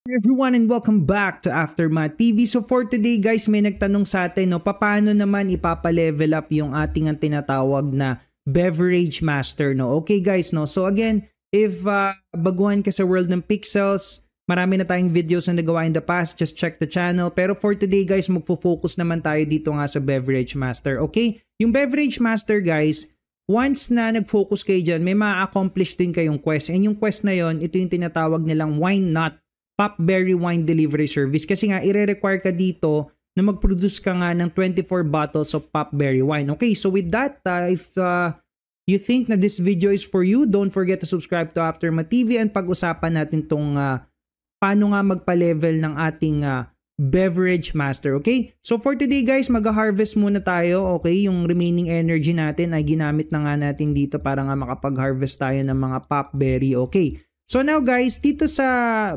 Everyone and welcome back to Aftermath TV. So for today guys, may nagtanong sa atin paano naman ipapa-level up yung ating ang tinatawag na Beverage Master Okay guys so again, if baguhan ka sa world ng pixels, marami na tayong videos na nagawa in the past, just check the channel. Pero for today guys, magfo-focus naman tayo dito nga sa Beverage Master. Okay? Yung Beverage Master guys, once na nag-focus kayo dyan, may ma-accomplish din kayong quest. And yung quest na yon, ito yung tinatawag nilang Wine Nut Popberry Wine Delivery Service. Kasi nga, i-require ka dito na mag-produce ka nga ng 24 bottles of Popberry Wine. Okay, so with that, if you think na this video is for you, don't forget to subscribe to Aftermath TV and pag-usapan natin tong paano nga magpa-level ng ating Beverage Master. Okay, so for today guys, mag-harvest muna tayo. Okay, yung remaining energy natin ay ginamit na nga natin dito para nga makapag-harvest tayo ng mga Popberry. Okay, so now guys, dito sa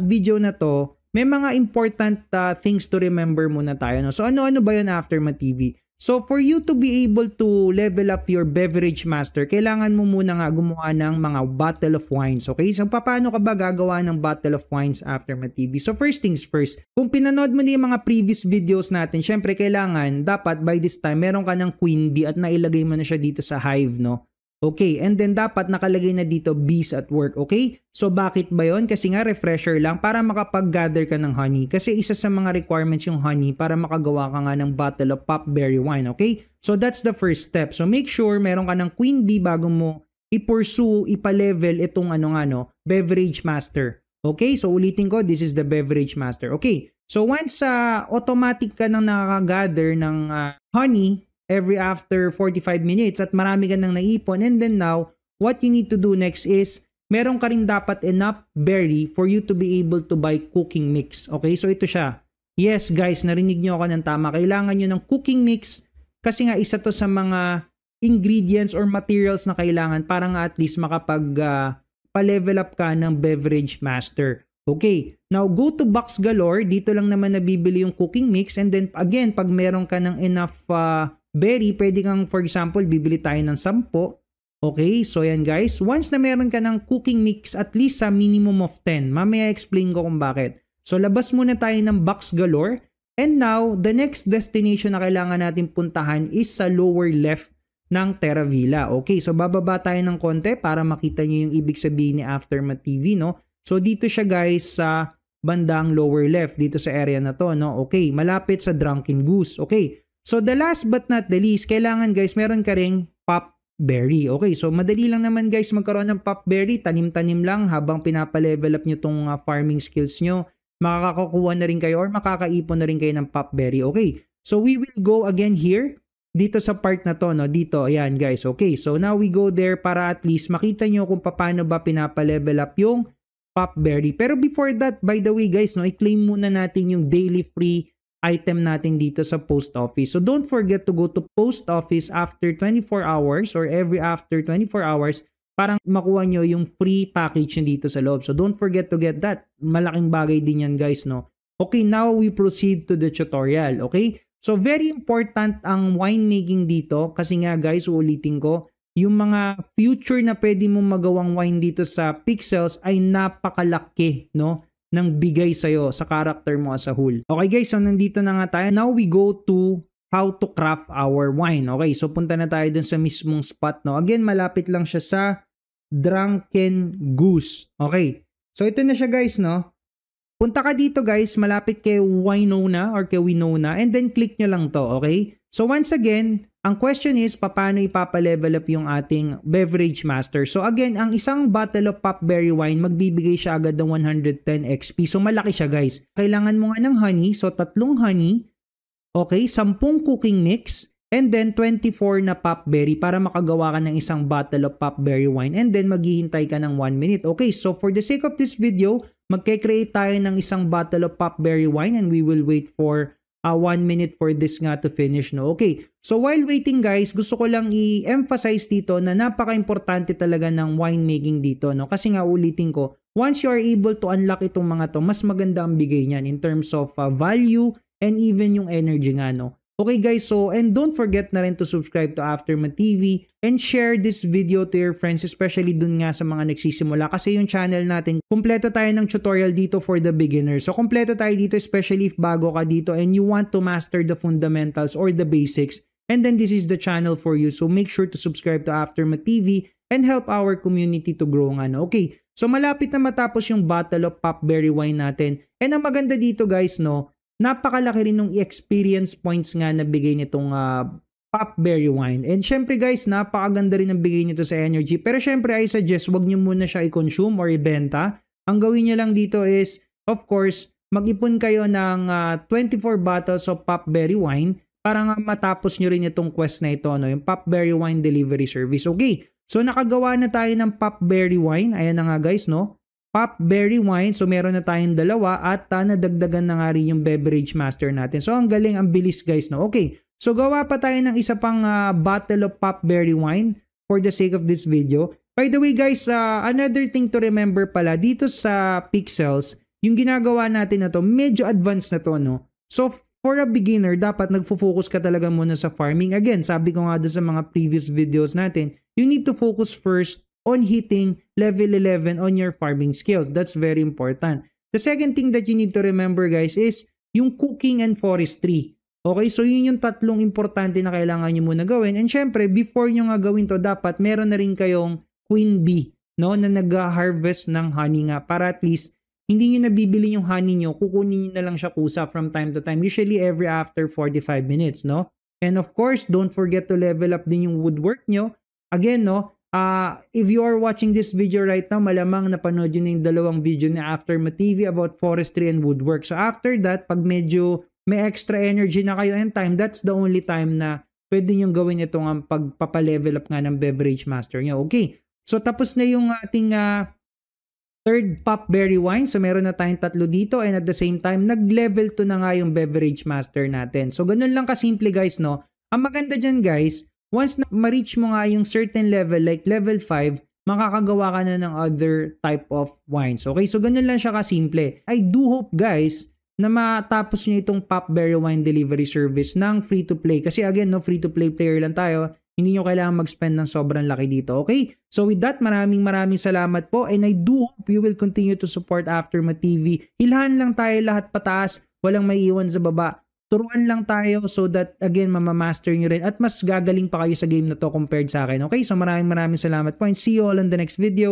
video na to, may mga important things to remember muna tayo. So ano-ano ba yun Aftermath TV? So for you to be able to level up your Beverage Master, kailangan mo muna nga gumawa ng mga bottle of wines. Okay? So paano ka ba gagawa ng bottle of wines Aftermath TV? So first things first, kung pinanood mo na yung mga previous videos natin, syempre kailangan, dapat by this time, meron ka ng queen bee at nailagay mo na siya dito sa hive, Okay, and then dapat nakalagay na dito bees at work, okay? So bakit ba yon? Kasi nga refresher lang para makapag-gather ka ng honey. Kasi isa sa mga requirements yung honey para makagawa ka nga ng bottle of Popberry Wine, okay? So that's the first step. So make sure meron ka ng queen bee bago mo i-pursue, ipa-level itong Beverage Master. Okay, so ulitin ko, this is the Beverage Master. Okay, so once automatic ka nang nakaka-gather ng honey, every after 45 minutes at marami ka nang naipon, and then now, what you need to do next is, meron ka rin dapat enough berry for you to be able to buy cooking mix. Okay, so ito siya. Yes guys, narinig nyo ako ng tama. Kailangan nyo ng cooking mix kasi nga isa to sa mga ingredients or materials na kailangan para nga at least makapag pa-level up ka ng Beverage Master. Okay, now go to Box Galore. Dito lang naman nabibili yung cooking mix, and then again, pag meron ka ng enough berry, pwede kang, for example, bibili tayo ng 10. Okay, so yan guys. Once na meron ka ng cooking mix, at least sa minimum of 10. Mamaya explain ko kung bakit. So labas muna tayo ng Box Galore. And now, the next destination na kailangan natin puntahan is sa lower left ng Terravilla. Okay, so bababa tayo ng konti para makita nyo yung ibig sabihin ni Aftermath TV, So dito siya guys sa bandang lower left, dito sa area na to, Okay, malapit sa Drunken Goose. Okay, so the last but not the least, kailangan guys, meron ka ring Popberry. Okay, so madali lang naman guys magkaroon ng Popberry. Tanim-tanim lang habang pinapa-level up nyo tong farming skills nyo. Makakakuha na rin kayo or makakaipon na rin kayo ng Popberry. Okay, so we will go again here. Dito sa part na to, dito, ayan guys. Okay, so now we go there para at least makita nyo kung paano ba pinapa-level up yung Popberry. Pero before that, by the way guys, i-claim muna natin yung daily free item natin dito sa post office. So don't forget to go to post office after 24 hours or every after 24 hours para makuha nyo yung free package nyo dito sa loob. So don't forget to get that. Malaking bagay din yan guys, Okay, now we proceed to the tutorial, okay? So very important ang winemaking dito kasi nga guys, ulitin ko, yung mga future na pwede mong magawang wine dito sa pixels ay napakalaki, ng bigay sa'yo sa character mo as a whole. Okay guys, so nandito na nga tayo. Now we go to how to craft our wine. Okay, so punta na tayo dun sa mismong spot, Again, malapit lang siya sa Drunken Goose. Okay, so ito na siya guys, Punta ka dito guys, malapit kay Winona or kay Winona, and then click nyo lang to, okay? So once again, ang question is, paano ipapa-level up yung ating Beverage Master? So again, ang isang bottle of Popberry Wine, magbibigay siya agad ng 110 XP. So malaki siya guys. Kailangan mo nga ng honey, so 3 honey, okay, 10 cooking mix, and then 24 na Popberry para makagawa ka ng isang bottle of Popberry Wine, and then maghihintay ka ng 1 minute. Okay, so for the sake of this video, magke-create tayo ng isang bottle of Popberry Wine and we will wait for 1 minute for this nga to finish, Okay, so while waiting guys, gusto ko lang i-emphasize dito na napaka-importante talaga ng winemaking dito, Kasi nga ulitin ko, once you are able to unlock itong mga to, mas maganda ang bigay niyan in terms of value and even yung energy nga, Okay guys, so and don't forget na rin to subscribe to Aftermath TV and share this video to your friends, especially dun nga sa mga nagsisimula kasi yung channel natin, kumpleto tayo ng tutorial dito for the beginners. So kumpleto tayo dito especially if bago ka dito and you want to master the fundamentals or the basics, and then this is the channel for you. So make sure to subscribe to Aftermath TV and help our community to grow nga. No? Okay, so malapit na matapos yung Battle of Popberry Wine natin. And ang maganda dito guys, no, napakalaki rin ng experience points nga na bigay nitong Popberry Wine. And syempre guys, napakaganda rin ang bigay nito sa energy. Pero syempre I suggest wag nyo muna siya i-consume or ibenta. Ang gawin nyo lang dito is, of course, mag-ipon kayo ng 24 bottles of Popberry Wine para nga matapos nyo rin itong quest na ito, no? Yung Popberry Wine Delivery Service. Okay, so nakagawa na tayo ng Popberry Wine. Ayan na nga guys, no? Popberry Wine. So meron na tayong dalawa at nadagdagan na nga rin yung beverage master natin. So ang galing, ang bilis guys, no? Okay, so gawa pa tayo ng isa pang bottle of Popberry Wine for the sake of this video. By the way guys, another thing to remember pala, dito sa Pixels, yung ginagawa natin na to, medyo advanced na to, no? So for a beginner, dapat nagfo-focus ka talaga muna sa farming. Again, sabi ko nga doon sa mga previous videos natin, you need to focus first on hitting level 11 on your farming skills. That's very important. The second thing that you need to remember guys is yung cooking and forestry. Okay, so yun yung tatlong importante na kailangan nyo muna gawin. And syempre, before nyo nga gawin to, dapat meron na rin kayong queen bee, no, na nag-harvest ng honey nga para at least hindi nyo nabibili yung honey nyo, kukunin nyo na lang siya kusa from time to time. Usually every after 45 minutes, no? And of course, don't forget to level up din yung woodwork nyo. Again, no, if you are watching this video right now, malamang napanood yun yung dalawang video ni Aftermath TV about forestry and woodwork. So after that, pag medyo may extra energy na kayo and time, that's the only time na pwede nyo gawin itong pagpapalevel up nga ng beverage master nyo. Okay, so tapos na yung ating third Popberry Wine. So meron na tayong tatlo dito and at the same time, nag-level 2 na nga yung beverage master natin. So ganun lang kasimple guys, no? Ang maganda dyan guys, once na ma-reach mo nga yung certain level like level 5, makakagawa ka na ng other type of wines. Okay, so ganun lang siya kasimple. I do hope guys na matapos nyo itong Popberry Wine Delivery Service ng free-to-play. Kasi again, no, free-to-play player lang tayo. Hindi nyo kailangan mag-spend ng sobrang laki dito. Okay? So with that, maraming salamat po. And I do hope you will continue to support Aftermath TV. Hilhan lang tayo lahat pataas. Walang maiiwan sa baba. Turuan lang tayo so that again, mamamaster nyo rin. At mas gagaling pa kayo sa game na to compared sa akin. Okay? So maraming salamat po. And see you all on the next video.